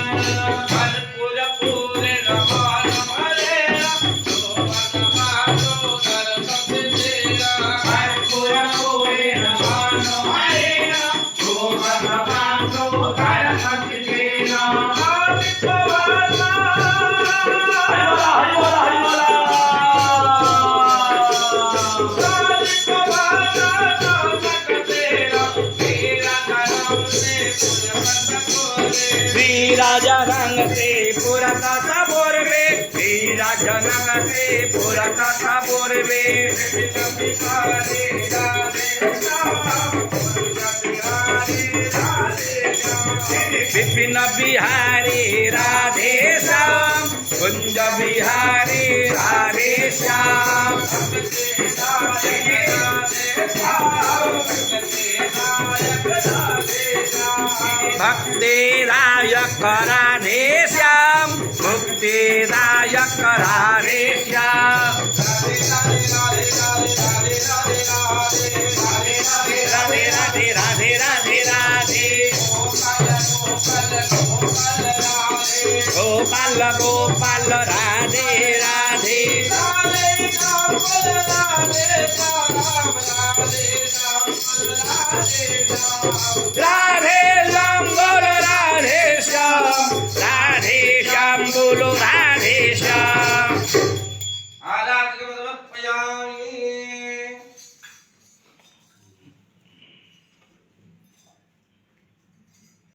कर्पूर पूर्ण मान हरेरा शोभन बालो दर्शन तेरा कर्पूर पूर्ण मान हरेरा शोभन बालो दर्शन तेरा आदित्य वाला राजरंग से पुरता सबोर में राजरंग से पुरता सबोर में विपिन बिहारी राधे श्याम कुंज बिहारी राधे श्याम भक्ति दायक राधे श्याम मुक्ति दायक राधे श्याम राधे राधे राधे राधे राधे गोपाल गोपाल राधे राधे राधे श्याम बोलो राधे श्याम राधे श्याम बोलो राधे